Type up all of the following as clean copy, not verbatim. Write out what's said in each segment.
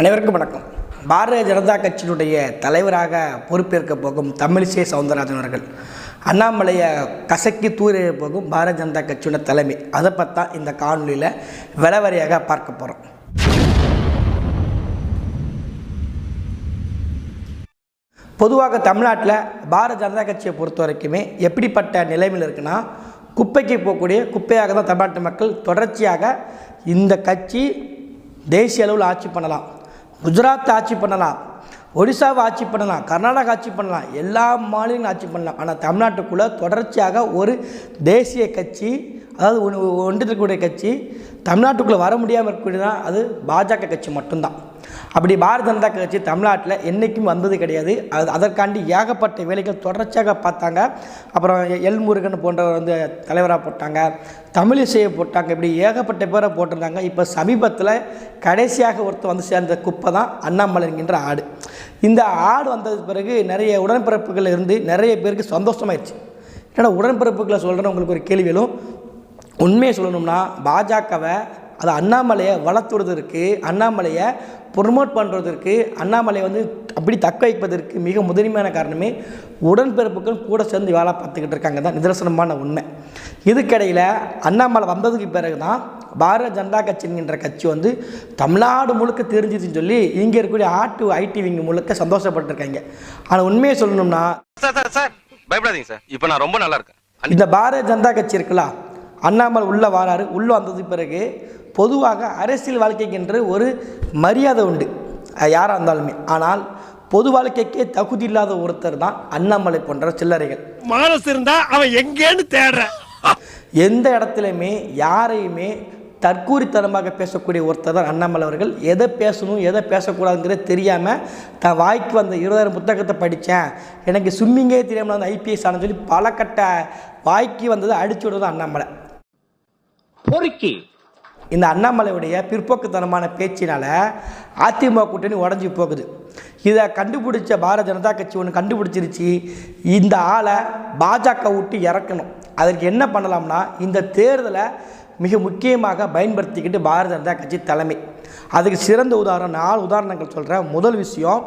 அனைவருக்கும் வணக்கம். பாரதிய ஜனதா கட்சியினுடைய தலைவராக பொறுப்பேற்க போகும் தமிழிசை சவுந்தரராஜன் அவர்கள் அண்ணாமலையை கசக்கி தூர போகும் பாரதிய ஜனதா கட்சியோட தலைமை, அதை பற்றி இந்த காணொலியில் விளவரியாக பார்க்க போகிறோம். பொதுவாக தமிழ்நாட்டில் பாரதிய ஜனதா கட்சியை பொறுத்த வரைக்குமே எப்படிப்பட்ட நிலைமையில் இருக்குன்னா, குப்பைக்கு போகக்கூடிய குப்பையாக தான் தமிழ்நாட்டு மக்கள் தொடர்ச்சியாக இந்த கட்சி தேசிய அளவில் ஆட்சி பண்ணலாம், குஜராத் ஆட்சி பண்ணலாம், ஒடிசாவை ஆட்சி பண்ணலாம், கர்நாடகா ஆட்சி பண்ணலாம், எல்லா மாநிலங்களும் ஆட்சி பண்ணலாம். ஆனால் தமிழ்நாட்டுக்குள்ளே தொடர்ச்சியாக ஒரு தேசிய கட்சி, அதாவது ஒன்றிருக்கக்கூடிய கட்சி தமிழ்நாட்டுக்குள்ளே வர முடியாமல் இருக்கக்கூடியதான் அது பாஜக கட்சி மட்டும்தான். அப்படி பாரதிய ஜனதா கட்சி தமிழ்நாட்டில் என்றைக்கும் வந்தது கிடையாது. அதற்காண்டி ஏகப்பட்ட வேலைகள் தொடர்ச்சியாக பார்த்தாங்க. அப்புறம் எல் முருகன் போன்றவர் தலைவராக போட்டாங்க, தமிழிசையை போட்டாங்க, இப்படி ஏகப்பட்ட பேரை போட்டிருந்தாங்க. இப்போ சமீபத்தில் கடைசியாக ஒருத்தர் சேர்ந்த குப்பை தான் அண்ணாமலை என்கின்ற ஆடு. இந்த ஆடு வந்ததுக்கு பிறகு நிறைய உடன்பிறப்புகள் இருந்து நிறைய பேருக்கு சந்தோஷமாயிடுச்சு. ஏன்னா உடன்பிறப்புகளை சொல்கிறேன், உங்களுக்கு ஒரு கேள்விகளும் உண்மையை சொல்லணும்னா, பாஜகவை அதை அண்ணாமலையை வளர்த்துவதற்கு, அண்ணாமலையை ப்ரொமோட் பண்ணுறதற்கு, அண்ணாமலையை அப்படி தக்க வைப்பதற்கு மிக முதன்மையான காரணமே உடன்பிறப்புகள் கூட சேர்ந்து வேலை பார்த்துக்கிட்டு இருக்காங்க தான் நிதர்சனமான உண்மை. இதுக்கிடையில் அண்ணாமலை வந்ததுக்கு பிறகு தான் பாரதிய ஜனதா கட்சிங்கிற கட்சி தமிழ்நாடு முழுக்க தெரிஞ்சிச்சுன்னு சொல்லி இங்கே இருக்கக்கூடிய ஐடி விங்க முழுக்க சந்தோஷப்பட்டிருக்காங்க. ஆனால் உண்மையை சொல்லணும்னா, பயப்படாதீங்க சார், இப்போ நான் ரொம்ப நல்லா இருக்கேன். இந்த பாரதிய ஜனதா கட்சி இருக்குல்ல, அண்ணாமலை உள்ளே வராரு. உள்ளே வந்ததுக்கு பிறகு பொதுவாக அரசியல் வாழ்க்கைக்கென்று ஒரு மரியாதை உண்டு யாராக இருந்தாலுமே. ஆனால் பொது வாழ்க்கைக்கே தகுதி இல்லாத ஒருத்தர் தான் அண்ணாமலை போன்ற சில்லறைகள். மனசு இருந்தா அவன் எங்கேன்னு தேடுற, எந்த இடத்துலையுமே யாரையுமே தற்கூரித்தனமாக பேசக்கூடிய ஒருத்தர் தான் அண்ணாமலை அவர்கள். எதை பேசணும் எதை பேசக்கூடாதுங்கிறது தெரியாமல் தான் வாய்க்கு வந்த 20,000 புத்தகத்தை படித்தேன், எனக்கு ஸ்விம்மிங்கே தெரியாமல் ஐபிஎஸ் ஆனு சொல்லி பல கட்ட வாய்க்கு வந்ததை அடிச்சு விடுறது அண்ணாமலை பொறுக்கி. இந்த அண்ணாமலையுடைய பிற்போக்குத்தனமான பேச்சினால் அதிமுக கூட்டணி உடஞ்சி போகுது. இதை கண்டுபிடிச்ச பாரதிய ஜனதா கட்சி ஒன்று கண்டுபிடிச்சிருச்சு, இந்த ஆளை பாஜக விட்டு இறக்கணும். அதற்கு என்ன பண்ணலாம்னா, இந்த தேர்தலை மிக முக்கியமாக பயன்படுத்திக்கிட்டு பாரதிய ஜனதா கட்சி தலைமை. அதுக்கு சிறந்த உதாரணம் 4 உதாரணங்கள் சொல்கிறேன். முதல் விஷயம்,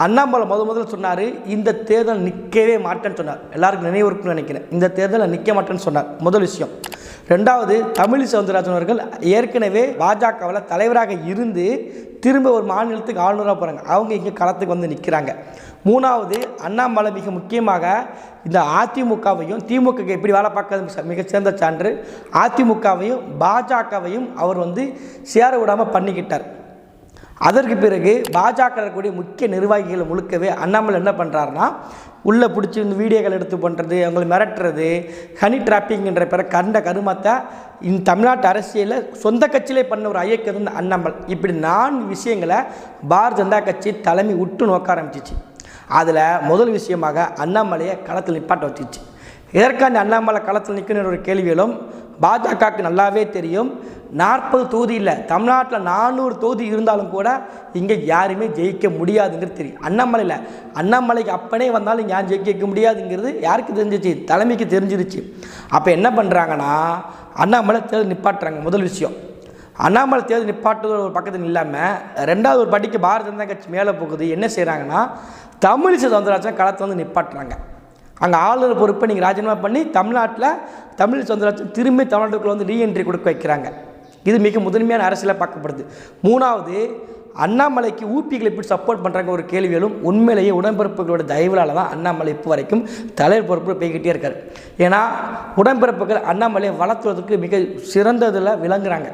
அண்ணாமலை முதல்ல சொன்னார், இந்த தேர்தல் நிற்கவே மாட்டேன்னு சொன்னார். எல்லாருக்கும் நினைவு இருக்குன்னு நினைக்கிறேன். இந்த தேர்தலில் நிற்க மாட்டேன்னு சொன்னார், முதல் விஷயம். ரெண்டாவது, தமிழிசை சவுந்தரராஜன் அவர்கள் ஏற்கனவே பாஜகவில் தலைவராக இருந்து திரும்ப ஒரு மாநிலத்துக்கு ஆளுநராக போகிறாங்க, அவங்க இங்கே களத்துக்கு நிற்கிறாங்க. மூணாவது, அண்ணாமலை மிக முக்கியமாக இந்த அதிமுகவையும் திமுக எப்படி வேலை பார்க்க மிகச்சிறந்த சான்று, அதிமுகவையும் பாஜகவையும் அவர் சேர விடாமல் பண்ணிக்கிட்டார். அதற்கு பிறகு பாஜக இருக்கக்கூடிய முக்கிய நிர்வாகிகள் முழுக்கவே அண்ணாமலை என்ன பண்ணுறாருன்னா, உள்ளே பிடிச்சி வீடியோக்கள் எடுத்து பண்ணுறது, அவங்களை மிரட்டுறது, ஹனி டிராப்பிங்கிற பிற கருமத்தை இந்த தமிழ்நாட்டு அரசியலில் சொந்த கட்சியிலே பண்ண ஒரு ஐயக்கம் இந்த அண்ணாமலை. இப்படி 4 விஷயங்களை பாரதிய ஜனதா கட்சி தலைமை உற்று நோக்க ஆரம்பிச்சிச்சு. அதில் முதல் விஷயமாக அண்ணாமலையை களத்தில் நிப்பாட்ட வச்சிச்சு. இதற்காண்டி அண்ணாமலை களத்தில் நிற்கணும் ஒரு கேள்விகளும் பாஜகவுக்கு நல்லாவே தெரியும். 40 தொகுதி இல்லை, தமிழ்நாட்டில் 400 தொகுதி இருந்தாலும் கூட இங்கே யாருமே ஜெயிக்க முடியாதுங்கிறது தெரியும். அண்ணாமலைக்கு அப்பனே வந்தாலும் இங்கே யாரும் ஜெயிக்க முடியாதுங்கிறது யாருக்கு தெரிஞ்சிச்சு? தலைமைக்கு தெரிஞ்சிருச்சு. அப்போ என்ன பண்ணுறாங்கன்னா, அண்ணாமலை தேர்தல் நிப்பாட்டுறாங்க. முதல் விஷயம், அண்ணாமலை தேர்தல் நிப்பாட்டுவது ஒரு பக்கத்தில் இல்லாமல், ரெண்டாவது ஒரு படிக்க பாரதிய ஜனதா கட்சி மேலே போகுது. என்ன செய்கிறாங்கன்னா, தமிழிசை சவுந்தரராஜன் களத்தை நிப்பாட்டுறாங்க. அங்கே ஆளுநர் பொறுப்பை நீங்கள் ராஜினாமா பண்ணி தமிழ்நாட்டில் தமிழிசை சவுந்தரராஜன் திரும்பி தமிழ்நாட்டுக்குள்ளே ரீஎன்ட்ரி கொடுக்க வைக்கிறாங்க. இது மிக முதன்மையான அரசியலாக பார்க்கப்படுது. மூணாவது, அண்ணாமலைக்கு ஊபிகள் எப்படி சப்போர்ட் பண்ணுறாங்க ஒரு கேள்விகளும் உண்மையிலேயே உடன்பிறப்புகளோட தயவுலால் தான் அண்ணாமலை இப்போ வரைக்கும் தலைவர் பொறுப்பு போய்கிட்டே இருக்கார். ஏன்னா உடன்பிறப்புகள் அண்ணாமலையை வளர்த்துவதற்கு மிக சிறந்ததில் விளங்குறாங்க.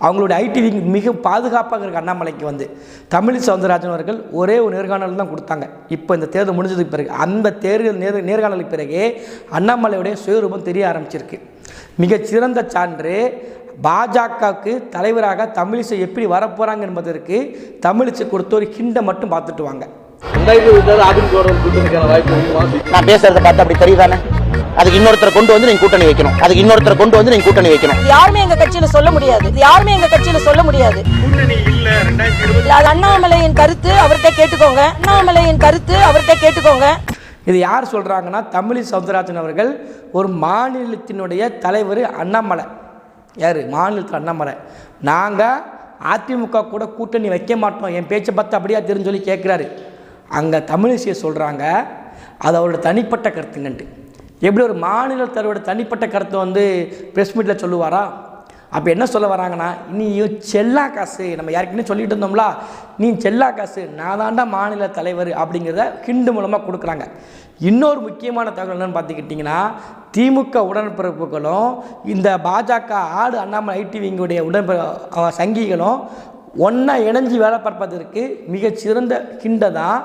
அவங்களுடைய ஐடி விங் மிக பாதுகாப்பாக இருக்குது. அண்ணாமலைக்கு தமிழிசை சவுந்தரராஜன் அவர்கள் ஒரே ஒரு நேர்காணல் தான் கொடுத்தாங்க. இப்போ இந்த தேர்தல் முடிஞ்சதுக்கு பிறகு அந்த தேர்தல் நேர்காணலுக்கு பிறகே அண்ணாமலையுடைய சுயரூபம் தெரிய ஆரம்பிச்சிருக்கு. மிகச்சிறந்த சான்று பாஜகவுக்கு தலைவராக தமிழிசை எப்படி வரப்போகிறாங்க என்பதற்கு தமிழிசை கொடுத்த ஒரு ஹிண்டை மட்டும் பார்த்துட்டு வாங்க. நான் பேசுறதை பார்த்து அப்படி தெரியுதானே? அதுக்கு இன்னொருத்தரை கொண்டு நீங்க கூட்டணி வைக்கணும், அதுக்கு இன்னொருத்தரை கொண்டு நீங்க கூட்டணி வைக்கணும். யாருமே எங்க கட்சியில சொல்ல முடியாது, யாருமே எங்க கட்சியில சொல்ல முடியாது. கூட்டணி இல்ல 2020 அண்ணாமலையின் கருத்து அவர்கிட்ட கேட்டுக்கோங்க, அண்ணாமலையின் கருத்து அவர்கிட்ட கேட்டுக்கோங்க. இது யார் சொல்றாங்கன்னா, தமிழிசை சவுந்தரராஜன் அவர்கள் ஒரு மாநிலத்தினுடைய தலைவர் அண்ணாமலை. யார்? மாநிலத்தில் அண்ணாமலை. நாங்கள் அதிமுக கூட கூட்டணி வைக்க மாட்டோம், என் பேச்சை பார்த்து அப்படியா தெரிஞ்சு சொல்லி கேட்குறாரு. அங்கே தமிழிசையை சொல்கிறாங்க அது அவரோட தனிப்பட்ட கருத்துங்கன்ட்டு. எப்படி ஒரு மாநில தலைவரோட தனிப்பட்ட கருத்தை வந்து ப்ரெஸ் மீட்டில் சொல்லுவாரா? அப்போ என்ன சொல்ல வராங்கன்னா, நீ செல்லா காசு, நம்ம யாருக்குன்னு சொல்லிட்டு இருந்தோம்ல, நீ செல்லா காசு, நான் தாண்டா மாநில தலைவர் அப்படிங்கிறத கிண்டு மூலமாக கொடுக்குறாங்க. இன்னொரு முக்கியமான தகவல் என்னன்னு பார்த்துக்கிட்டிங்கன்னா, திமுக உடன்பிறப்புகளும் இந்த பாஜக ஆடு அண்ணாமலை ஐடிவிங்குடைய சங்கிகளும் ஒன்றா இணைஞ்சு வேலை பார்ப்பதற்கு மிகச்சிறந்த கிண்டை தான்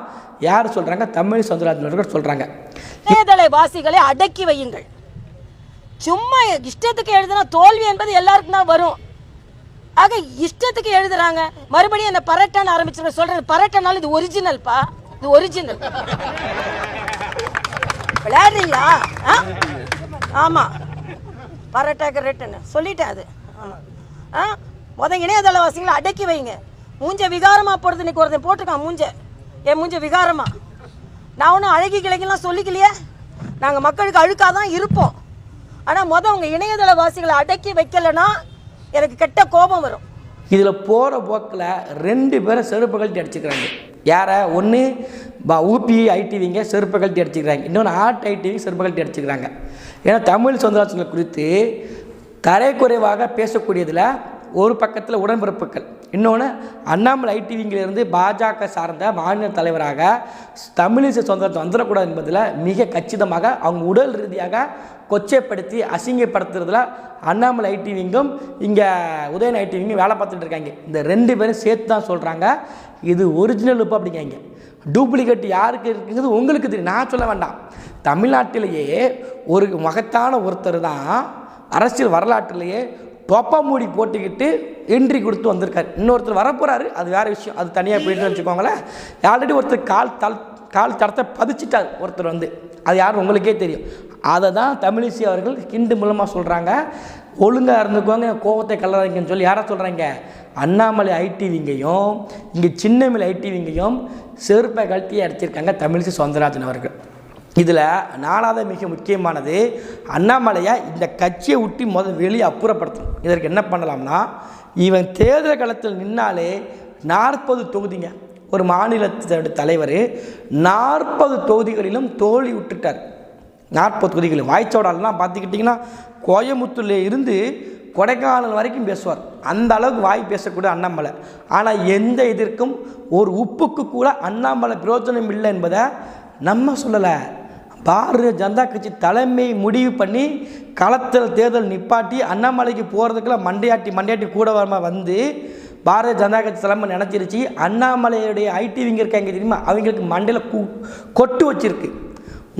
யார் சொல்கிறாங்க? தமிழ் சவுந்தரராஜன் அவர்கள் சொல்கிறாங்க. இணையதள வாசிகளை அடக்கி வையுங்கள். சும்மா இஷ்டத்துக்கு எழுதுனா தோல்வி என்பது எல்லாருக்கும் தான் வரும். ஆக இஷ்டத்துக்கு எழுதுறாங்க. மறுபடியும் என்ன பரட்டான்னு ஆரம்பிச்சு சொல்றேன். பரட்டனால இது ஒரிஜினல்ப்பா, இது ஒரிஜினல். விளையாடுறீங்களா? ஆமா, பரட்டாக்கு ரேட்டுன்னு சொல்லிட்டேன். அது இணையதள வாசிகளை அடக்கி வைங்க. மூஞ்ச விகாரமா போறது. இன்னைக்கு ஒருத்தன் போட்டிருக்கான் மூஞ்ச, என் மூஞ்ச விகாரமா. நான் ஒன்றும் அழகி கிழக்கெல்லாம் சொல்லிக்கலையே, நாங்கள் மக்களுக்கு அழுக்காதான் இருப்போம். ஆனால் உங்க இணையதள வாசிகளை அடக்கி வைக்கலைன்னா எனக்கு கெட்ட கோபம் வரும். இதில் போகிற போக்கில் 2 பேரை செருப்பு கழட்டி அடிச்சுக்கிறாங்க. யாரை? ஒன்று ஊபி ஐடிவிங்க செருப்பு கழட்டி அடிச்சுக்கிறாங்க, இன்னொன்று ஆர்ட் ஐடிவிங்க செருப்பு கழட்டி அடிச்சுக்கிறாங்க. ஏன்னா தமிழ் சவுந்தரராஜனை குறித்து தரைக்குறைவாக பேசக்கூடியதில் ஒரு பக்கத்தில் உடன்பிறப்புகள், இன்னொன்று அண்ணாமலை ஐடிவிங்கிலிருந்து பாஜக சார்ந்த மாநில தலைவராக தமிழிசை சவுந்தரராஜன் வந்துடக்கூடாது என்பதில் மிக கச்சிதமாக அவங்க உடல் ரீதியாக கொச்சைப்படுத்தி அசிங்கப்படுத்துறதுல அண்ணாமலை ஐடிவிங்கும் இங்கே உதயன் ஐடிவிங்கும் வேலை பார்த்துட்டு இருக்காங்க. இந்த 2 பேரும் சேர்த்து தான் சொல்கிறாங்க இது ஒரிஜினல் இப்போ அப்படிங்காங்க. டூப்ளிகேட் யாருக்கு இருக்குங்கிறது உங்களுக்கு தெரியும், நான் சொல்ல வேண்டாம். தமிழ்நாட்டிலேயே ஒரு மகத்தான ஒருத்தர் தான் அரசியல் வரலாற்றிலேயே தொப்பா மூடி போட்டுக்கிட்டு என்ட்ரி கொடுத்து வந்திருக்காரு. இன்னொருத்தர் வரப்போகிறாரு, அது வேறு விஷயம், அது தனியாக போயிட்டு வச்சுக்கோங்களேன். ஆல்ரெடி ஒருத்தர் கால் தடத்தை பதிச்சிட்டார் ஒருத்தர் வந்து, அது யாரும் உங்களுக்கே தெரியும். அதை தான் தமிழிசை அவர்கள் கிண்டு மூலமாக சொல்கிறாங்க. ஒழுங்காக இருந்துக்குவாங்க, கோபத்தை கலராங்கன்னு சொல்லி யாரை சொல்கிறாங்க? அண்ணாமலை ஐடிவிங்கையும் இங்கே சின்னமலை ஐடிவிங்கையும் செருப்பை கழட்டி அடிச்சிருக்காங்க தமிழிசை சவுந்தரராஜன் அவர்கள். இதில் 4வது மிக முக்கியமானது, அண்ணாமலையை இந்த கட்சியை விட்டு வெளியே அப்புறப்படுத்தணும். இதற்கு என்ன பண்ணலாம்னா, இவன் தேர்தல் களத்தில் நின்னாலே 40 தொகுதிங்க, ஒரு மாநிலத்தோட தலைவர் 40 தொகுதிகளிலும் தோல்வி விட்டுட்டார். 40 தொகுதிகளும் வாய்ச்சோடாலாம் பார்த்துக்கிட்டிங்கன்னா கோயம்புத்தூரில் இருந்து கொடைக்கானல் வரைக்கும் பேசுவார். அந்த அளவுக்கு வாய் பேசக்கூடிய அண்ணாமலை. ஆனால் எந்த இதற்கும் ஒரு உப்புக்கு கூட அண்ணாமலை பிரயோஜனம் இல்லை என்பதை நம்ம சொல்லலை. பாரதிய ஜனதா கட்சி தலைமை முடிவு பண்ணி களத்தில் தேர்தல் நிப்பாட்டி அண்ணாமலைக்கு போகிறதுக்கெல்லாம் மண்டையாட்டி கூட வந்து பாரதிய ஜனதா கட்சி தலைமை நினச்சிருச்சு. அண்ணாமலையுடைய ஐடிவிங்க இருக்காங்க தெரியுமா, அவங்களுக்கு மண்டையில் கொட்டு வச்சிருக்கு.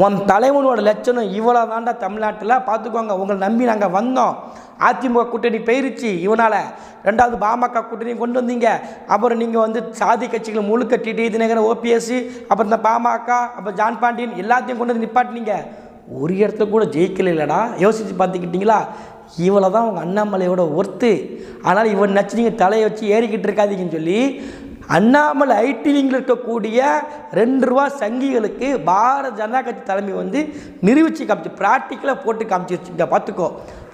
உன் தலைவனோட லட்சணம் இவ்வளோ தாண்டா தமிழ்நாட்டில் பார்த்துக்கோங்க, உங்களை நம்பி நாங்கள் வந்தோம், அதிமுக கூட்டணி போயிருச்சு, இவனால் 2வது பாமக கூட்டணி கொண்டு வந்தீங்க, அப்புறம் நீங்கள் வந்து சாதி கட்சிகளை முழுக்க டிடி தினகரன் ஓபிஎஸ், அப்புறம் இந்த பாமக, அப்புறம் ஜான் பாண்டியன் எல்லாத்தையும் கொண்டு வந்து நிப்பாட்டினீங்க, ஒரு இடத்துல கூட ஜெயிக்கல இல்லைடா. யோசித்து பார்த்துக்கிட்டிங்களா? இவ்வளோ தான் உங்கள் அண்ணாமலையோட ஒர்த்து. ஆனால் இவன் நச்சு நீங்கள் தலையை வச்சு ஏறிக்கிட்டு இருக்காதீங்கன்னு சொல்லி அண்ணாமலை ஐடிவிங்கில் இருக்கக்கூடிய 2 ரூபா சங்கிகளுக்கு பாரதிய ஜனதா கட்சி தலைமை வந்து நிரூபித்து காமிச்சு ப்ராக்டிக்கலாக போட்டு காமிச்சிருச்சு. இங்கே பார்த்துக்கோ,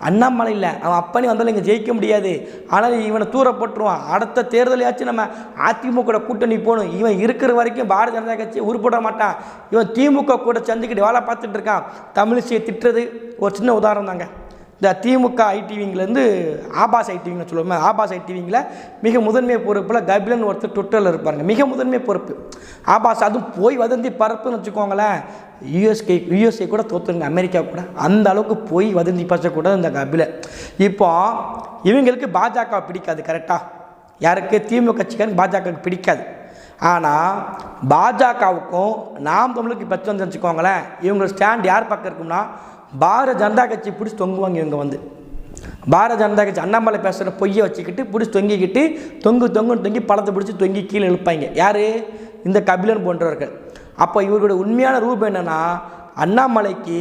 அண்ணாமலை இல்லை, அவன் அப்பனே வந்தாலும் இங்கே ஜெயிக்க முடியாது, ஆனால் இவனை தூர போட்டுருவான், அடுத்த தேர்தலையாச்சும் நம்ம அதிமுக கூட்டணி போகணும், இவன் இருக்கிற வரைக்கும் பாரதிய ஜனதா கட்சியை உருப்பட மாட்டான், இவன் திமுக கூட சேர்ந்துக்கிட்டு வேலை பார்த்துட்டு இருக்கான். தமிழிசையை திட்டுறது ஒரு சின்ன உதாரணம் தாங்க. இந்த திமுக ஐடிவிங்கிலேருந்து ஆபாஸ் ஐடிவிங்க சொல்லுவோம், ஆபாஸ் ஐடிவிங்கில் மிக முதன்மை பொறுப்பில் கபிலன் ஒருத்தர் ட்விட்டரில் இருப்பாருங்க, மிக முதன்மை பொறுப்பு ஆபாஸ். அதுவும் போய் வதந்தி பரப்புன்னு வச்சுக்கோங்களேன், யூஎஸ்ஏ கூட தோற்றுங்க, அமெரிக்கா கூட, அந்த அளவுக்கு போய் வதந்தி பரச்சக்கூடாது இந்த கபிலன். இப்போ இவங்களுக்கு பாஜக பிடிக்காது, கரெக்டாக? யாருக்கு? திமுக கட்சிக்காரங்க பாஜகவுக்கு பிடிக்காது. ஆனால் பாஜகவுக்கும் நாம் தமிழுக்கு பிரச்சனை வந்து வச்சுக்கோங்களேன், இவங்க ஸ்டாண்ட் யார் பக்கம் இருக்கும்னா பாரதிய ஜனதா கட்சி பிடிச்சி தொங்குவாங்க. இவங்க வந்து பாரதிய ஜனதா கட்சி அண்ணாமலை பேசுகிற பொய்யை வச்சுக்கிட்டு பிடிச்சி தொங்கிக்கிட்டு தொங்கி பழத்தை பிடிச்சி தொங்கி கீழே இழுப்பாங்க. யார்? இந்த கபிலன் போன்றவர்கள். அப்போ இவர்களுடைய உண்மையான ரூபம் என்னென்னா, அண்ணாமலைக்கு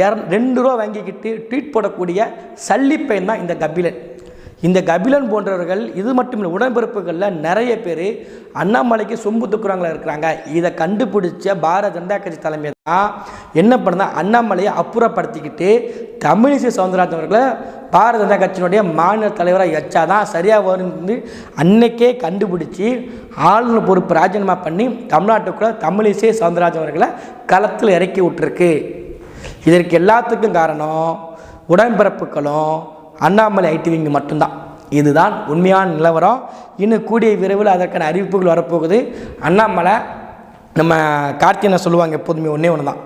2 ரூபா வாங்கிக்கிட்டு ட்வீட் போடக்கூடிய சல்லிப்பையன் தான் இந்த கபிலன். இந்த கபிலன் போன்றவர்கள் இது மட்டும் இல்லை, உடன்பிறப்புகளில் நிறைய பேர் அண்ணாமலைக்கு சொம்பு துக்குறவங்களா இருக்கிறாங்க. இதை கண்டுபிடிச்ச பாரதிய ஜனதா கட்சி தலைமை தான் என்ன பண்ணுதா, அண்ணாமலையை அப்புறப்படுத்திக்கிட்டு தமிழிசை சவுந்தரராஜன் அவர்களை பாரதிய ஜனதா கட்சியினுடைய மாநில தலைவராக வச்சாதான் சரியாக வரும் அன்னைக்கே கண்டுபிடிச்சி ஆளுநர் பொறுப்பு ராஜினாமா பண்ணி தமிழ்நாட்டுக்குள்ளே தமிழிசை சவுந்தரராஜன் அவர்களை களத்தில் இறக்கி விட்டுருக்கு. இதற்கு எல்லாத்துக்கும் காரணம் உடன்பிறப்புகளும் அண்ணாமலை ஐடிவிங்க மட்டும்தான். இதுதான் உண்மையான நிலவரம். இன்னும் கூடிய விரைவில் அதற்கான அறிவிப்புகள் வரப்போகுது. அண்ணாமலை நம்ம கார்த்தியனை சொல்லுவாங்க எப்போதுமே ஒன்றே ஒன்று தான்,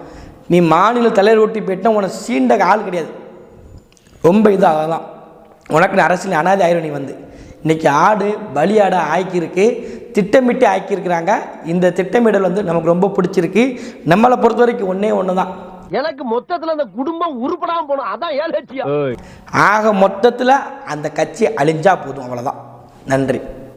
நீ மாநில தலைவர் ஓட்டி போயிட்டா உனக்கு சீண்ட ஆள் கிடையாது, ரொம்ப இதாக தான் உனக்கு அரசியல் அனாதை ஆயிரம். நீ வந்து இன்றைக்கி ஆடு பலியாடை ஆக்கியிருக்கு, திட்டமிட்டு ஆக்கியிருக்கிறாங்க. இந்த திட்டமிடல் வந்து நமக்கு ரொம்ப பிடிச்சிருக்கு. நம்மளை பொறுத்த வரைக்கும் ஒன்றே ஒன்று தான், எனக்கு மொத்தத்துல அந்த குடும்பம் உருப்படாம போனோம், அதான் ஏன் லட்சியம். ஆக மொத்தத்தில் அந்த கட்சி அழிஞ்சா போதும், அவ்வளோதான். நன்றி.